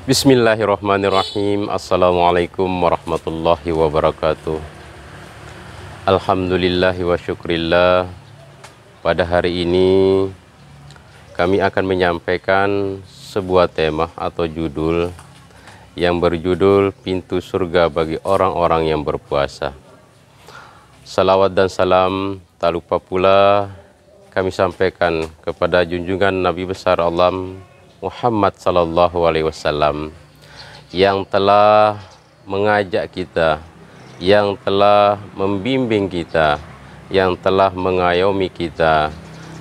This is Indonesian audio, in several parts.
Bismillahirrahmanirrahim. Assalamualaikum warahmatullahi wabarakatuh. Alhamdulillahi wa syukrillah. Pada hari ini kami akan menyampaikan sebuah tema atau judul yang berjudul Pintu Surga bagi Orang-orang yang Berpuasa. Salawat dan salam tak lupa pula kami sampaikan kepada junjungan Nabi besar Allah Muhammad sallallahu alaihi wasallam yang telah mengajak kita, yang telah membimbing kita, yang telah mengayomi kita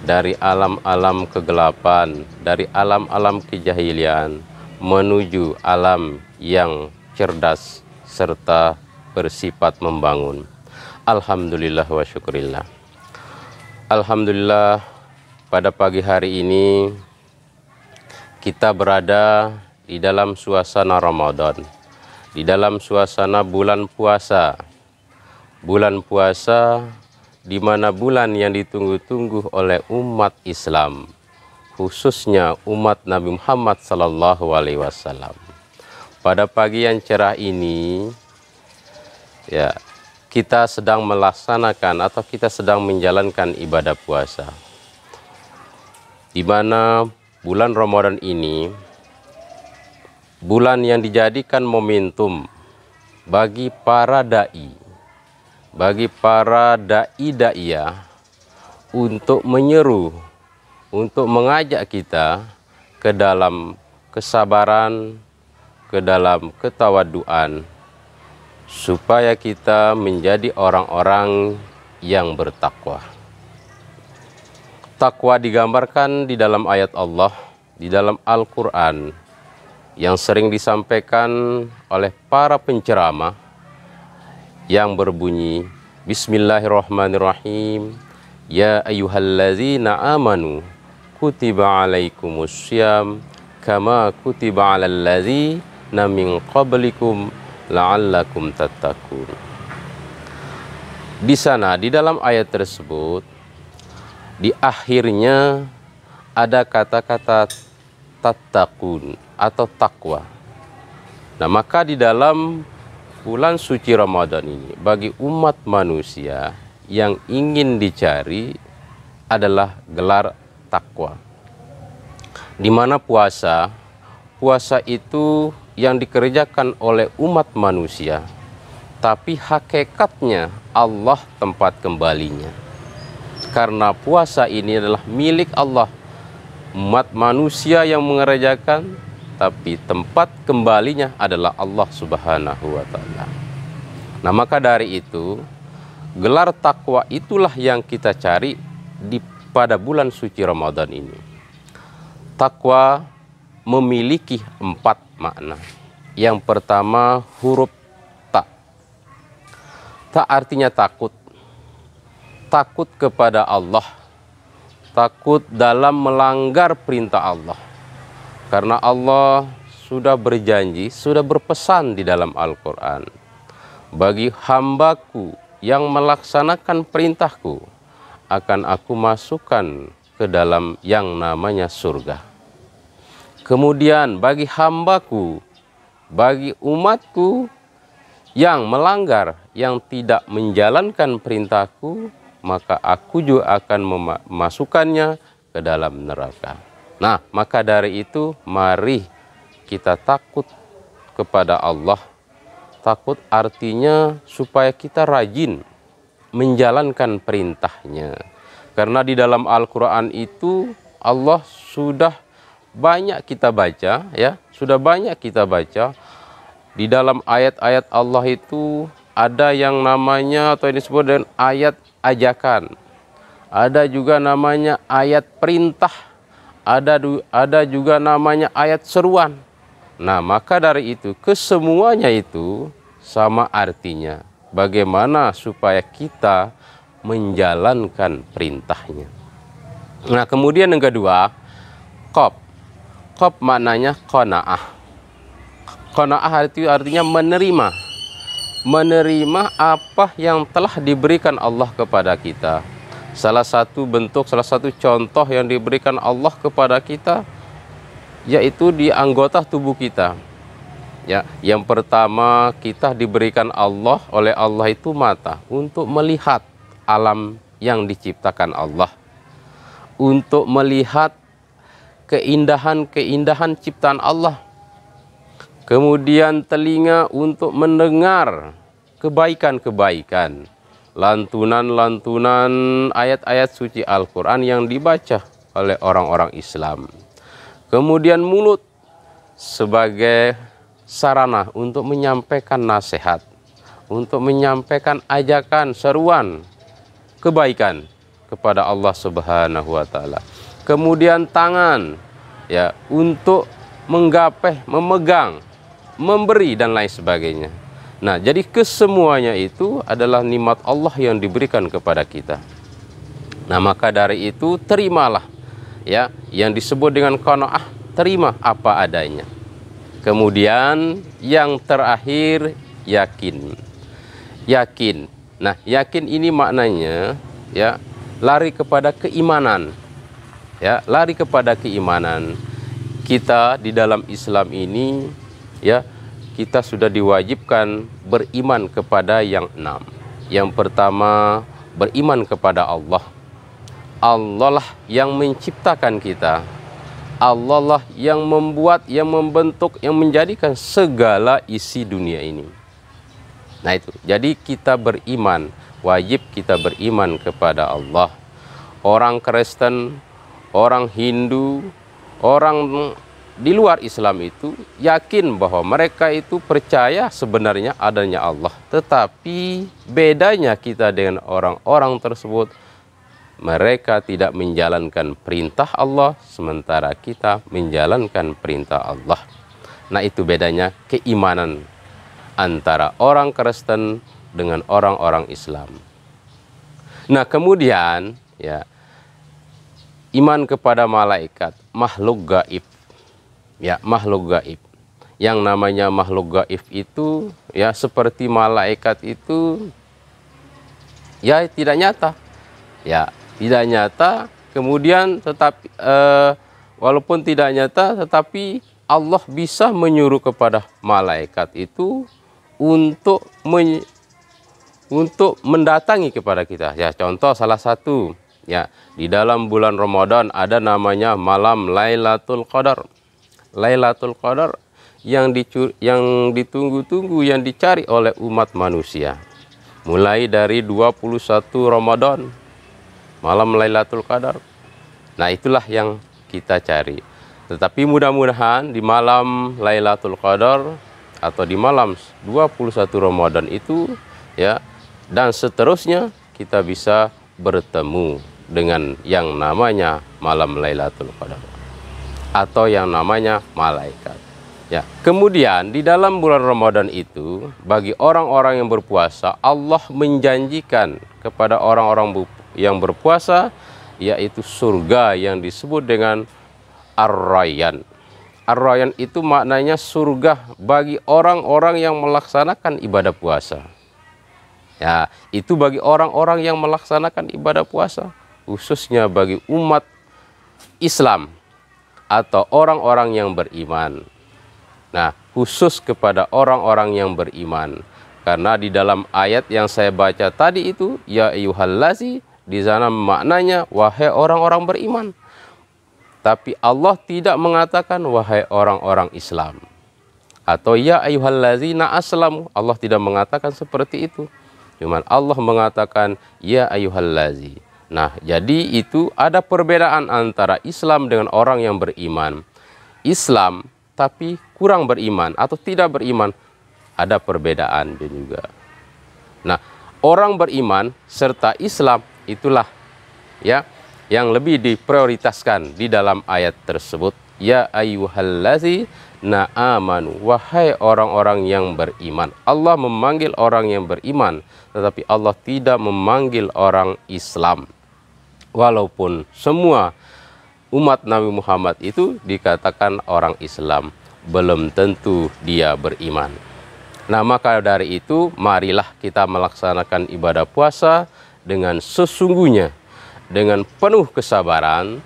dari alam-alam kegelapan, dari alam-alam kejahilian menuju alam yang cerdas serta bersifat membangun. Alhamdulillah wa syukurillah. Alhamdulillah, pada pagi hari ini kita berada di dalam suasana Ramadan, di dalam suasana bulan puasa. Bulan puasa di mana bulan yang ditunggu-tunggu oleh umat Islam, khususnya umat Nabi Muhammad sallallahu alaihi wasallam. Pada pagi yang cerah ini, ya, kita sedang melaksanakan atau kita sedang menjalankan ibadah puasa. Di mana bulan Ramadan ini, bulan yang dijadikan momentum bagi para da'i, bagi para da'i-da'iyah untuk menyeru, untuk mengajak kita ke dalam kesabaran, ke dalam ketawaduan, supaya kita menjadi orang-orang yang bertakwa. Takwa digambarkan di dalam ayat Allah, di dalam Al-Quran, yang sering disampaikan oleh para penceramah, yang berbunyi, Bismillahirrahmanirrahim, Ya ayyuhalladzina amanu, kutiba alaikumussyam, kama kutiba alalladzina min qablikum, la'allakum tattaqun. Di sana, di dalam ayat tersebut, di akhirnya ada kata-kata tattaqun atau takwa. Nah, maka di dalam bulan suci Ramadan ini, bagi umat manusia yang ingin dicari adalah gelar takwa. Di mana puasa itu yang dikerjakan oleh umat manusia, tapi hakikatnya Allah tempat kembalinya. Karena puasa ini adalah milik Allah, umat manusia yang mengerjakan, tapi tempat kembalinya adalah Allah Subhanahu wa Ta'ala. Nah, maka dari itu, gelar takwa itulah yang kita cari pada bulan suci Ramadan ini. Takwa memiliki 4 makna. Yang pertama, huruf ta. Ta artinya takut. Takut kepada Allah, takut dalam melanggar perintah Allah. Karena Allah sudah berjanji, sudah berpesan di dalam Al-Quran, bagi hambaku yang melaksanakan perintahku, akan aku masukkan ke dalam yang namanya surga. Kemudian bagi hambaku, bagi umatku yang melanggar, yang tidak menjalankan perintahku, maka aku juga akan memasukkannya ke dalam neraka. Nah, maka dari itu mari kita takut kepada Allah. Takut artinya supaya kita rajin menjalankan perintahnya. Karena di dalam Al-Quran itu Allah sudah banyak kita baca, ya, sudah banyak kita baca. Di dalam ayat-ayat Allah itu ada yang namanya atau ini disebut dengan ayat ajakan, ada juga namanya ayat perintah, ada juga namanya ayat seruan. Nah, maka dari itu kesemuanya itu sama artinya, bagaimana supaya kita menjalankan perintahnya. Nah, kemudian yang kedua, qaf. Qaf maknanya qanaah. Qanaah artinya menerima apa yang telah diberikan Allah kepada kita. Salah satu bentuk, salah satu contoh yang diberikan Allah kepada kita, yaitu di anggota tubuh kita. Ya, yang pertama kita diberikan oleh Allah itu mata untuk melihat alam yang diciptakan Allah, untuk melihat keindahan-keindahan ciptaan Allah. Kemudian telinga untuk mendengar kebaikan-kebaikan, lantunan-lantunan ayat-ayat suci Al-Quran yang dibaca oleh orang-orang Islam. Kemudian mulut sebagai sarana untuk menyampaikan nasihat, untuk menyampaikan ajakan, seruan kebaikan kepada Allah Subhanahu wa taala. Kemudian tangan ya untuk menggapai, memegang, memberi dan lain sebagainya. Nah, jadi kesemuanya itu adalah nikmat Allah yang diberikan kepada kita. Nah, maka dari itu terimalah ya yang disebut dengan qanaah, terima apa adanya. Kemudian yang terakhir yakin. Yakin. Nah, yakin ini maknanya ya lari kepada keimanan. Ya, lari kepada keimanan. Kita di dalam Islam ini ya, kita sudah diwajibkan beriman kepada yang 6. Yang pertama, beriman kepada Allah. Allah lah yang menciptakan kita. Allah lah yang membuat, yang membentuk, yang menjadikan segala isi dunia ini. Nah itu, jadi kita beriman, wajib kita beriman kepada Allah. Orang Kristen, orang Hindu, orang di luar Islam itu yakin bahwa mereka itu percaya sebenarnya adanya Allah. Tetapi bedanya kita dengan orang-orang tersebut, mereka tidak menjalankan perintah Allah, sementara kita menjalankan perintah Allah. Nah itu bedanya keimanan antara orang Kristen dengan orang-orang Islam. Nah kemudian ya, iman kepada malaikat, makhluk gaib. Ya, makhluk gaib. Yang namanya makhluk gaib itu ya seperti malaikat itu ya tidak nyata. Ya, tidak nyata, kemudian tetapi walaupun tidak nyata, tetapi Allah bisa menyuruh kepada malaikat itu untuk mendatangi kepada kita. Ya, contoh salah satu ya, di dalam bulan Ramadan ada namanya malam Lailatul Qadar. Lailatul Qadar yang ditunggu-tunggu, yang dicari oleh umat manusia. Mulai dari 21 Ramadan, malam Lailatul Qadar. Nah, itulah yang kita cari. Tetapi mudah-mudahan di malam Lailatul Qadar atau di malam 21 Ramadan itu ya, dan seterusnya kita bisa bertemu dengan yang namanya malam Lailatul Qadar atau yang namanya malaikat. Ya, kemudian di dalam bulan Ramadan itu bagi orang-orang yang berpuasa, Allah menjanjikan kepada orang-orang yang berpuasa yaitu surga yang disebut dengan Ar-Rayyan. Ar-Rayyan itu maknanya surga bagi orang-orang yang melaksanakan ibadah puasa. Ya, itu bagi orang-orang yang melaksanakan ibadah puasa, khususnya bagi umat Islam atau orang-orang yang beriman. Nah, khusus kepada orang-orang yang beriman. Karena di dalam ayat yang saya baca tadi itu, ya ayyuhallazi, di sana maknanya wahai orang-orang beriman. Tapi Allah tidak mengatakan wahai orang-orang Islam. Atau ya ayyuhallazina aslamu, Allah tidak mengatakan seperti itu. Cuman Allah mengatakan ya ayyuhallazi. Nah, jadi itu ada perbedaan antara Islam dengan orang yang beriman. Islam tapi kurang beriman atau tidak beriman, ada perbedaan juga. Nah, orang beriman serta Islam itulah ya yang lebih diprioritaskan di dalam ayat tersebut. Ya ayyuhallazi na'amanu, wahai orang-orang yang beriman. Allah memanggil orang yang beriman, tetapi Allah tidak memanggil orang Islam. Walaupun semua umat Nabi Muhammad itu dikatakan orang Islam, belum tentu dia beriman. Nah, maka dari itu marilah kita melaksanakan ibadah puasa dengan sesungguhnya, dengan penuh kesabaran,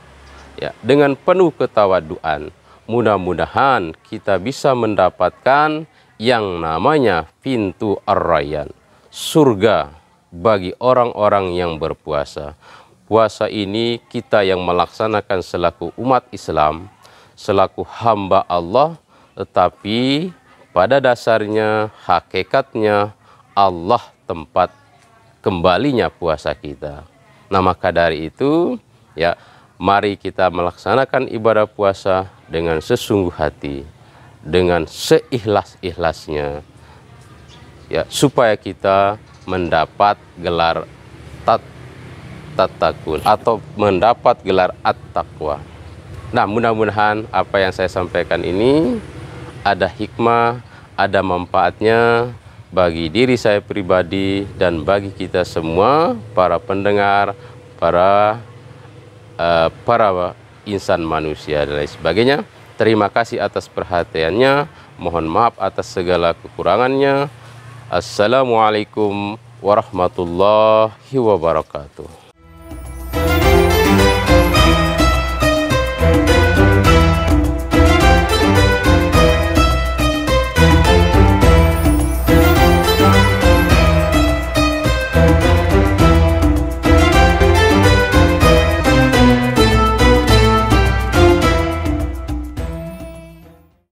ya, dengan penuh ketawaduan. Mudah-mudahan kita bisa mendapatkan yang namanya pintu Ar-Rayyan, surga bagi orang-orang yang berpuasa. Puasa ini kita yang melaksanakan selaku umat Islam, selaku hamba Allah, tetapi pada dasarnya, hakikatnya Allah tempat kembalinya puasa kita. Nah, maka dari itu, ya, mari kita melaksanakan ibadah puasa dengan sesungguh hati, dengan seikhlas-ikhlasnya, ya, supaya kita mendapat gelar tatakun atau mendapat gelar at-taqwa. Nah, mudah-mudahan apa yang saya sampaikan ini ada hikmah, ada manfaatnya bagi diri saya pribadi dan bagi kita semua, para pendengar, para insan manusia dan lain sebagainya. Terima kasih atas perhatiannya. Mohon maaf atas segala kekurangannya. Assalamualaikum warahmatullahi wabarakatuh.